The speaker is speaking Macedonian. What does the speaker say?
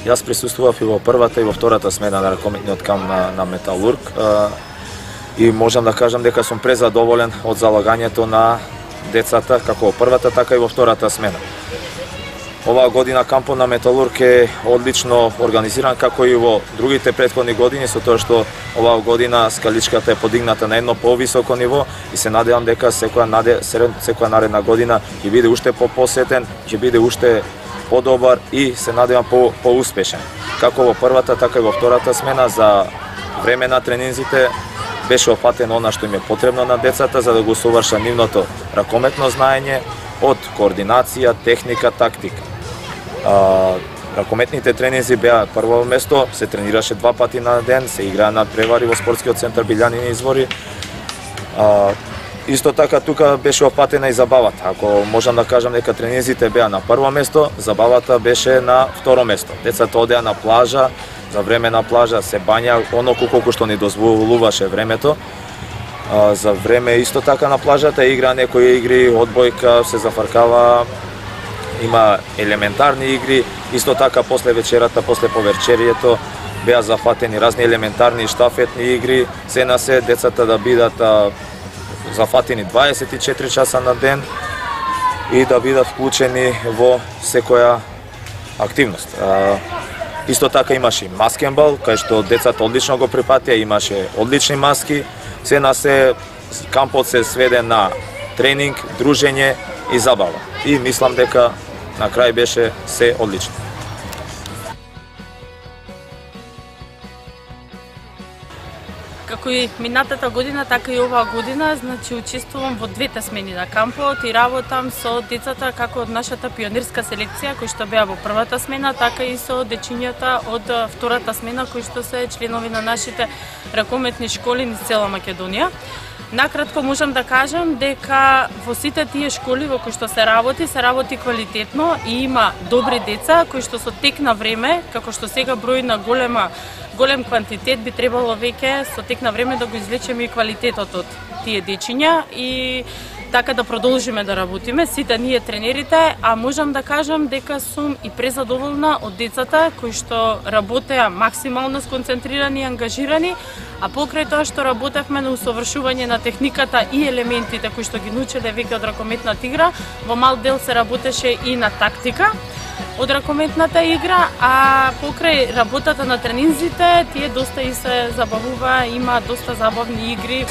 Јас присуствував и во првата и во втората смена на ракометниот камп на Металург и можам да кажам дека сум презадоволен од залагањето на децата како во првата, така и во втората смена. Оваа година кампот на Металург е одлично организиран, како и во другите претходни години, со тоа што оваа година скаличката е подигната на едно повисоко ниво и се надевам дека секоја наредна година ќе биде уште попосетен, ќе биде уште подобар и се надевам поуспешен. Како во првата, така и во втората смена, за време на тренинзите беше опатено она што им е потребно на децата за да го совршат нивното ракометно знаење од координација, техника, тактика. Ракометните тренинзи беа прво место, се тренираше 2 пати на ден, се играа надпревари во спортскиот центар Билјанини извори. Исто така тука беше опатена и забавата. Ако можам да кажам дека тренинзите беа на прво место, забавата беше на второ место. Децата одеа на плажа, за време на плажа се бања оноку колку што ни дозволуваше времето. За време исто така на плажата игра некои игри, одбојка, се зафркава, има елементарни игри, исто така после вечерата, после повечерието беа зафатени разни елементарни штафетни игри, се на се децата да бидат зафатени 24 часа на ден и да бидат вклучени во секоја активност. Исто така имаше и маскенбал, кај што децата одлично го припатија, имаше одлични маски, се на се кампот се сведе на тренинг, дружење и забава. И мислам дека на крај беше се одлично. Како и минатата година, така и оваа година, значи учествувам во двете смени на кампот и работам со децата како од нашата пионерска селекција кои што беа во првата смена, така и со дечињата од втората смена кои што се членови на нашите ракометни школи низ цела Македонија. Накратко можам да кажам дека во сите тие школи во кои што се работи квалитетно и има добри деца кои што со тек на време, како што сега број на голем квантитет, би требало веќе со тек на време да го извлечеме и квалитетот од тие дечиња и така да продолжиме да работиме, сите ние тренерите, а можам да кажам дека сум и презадоволна од децата кои што работеа максимално сконцентрирани и ангажирани, а покрај тоа што работевме на усовршување на техниката и елементите кои што ги научеле веќе од ракометната игра, во мал дел се работеше и на тактика од ракометната игра, а покрај работата на тренинзите, тие доста и се забавува, има доста забавни игри.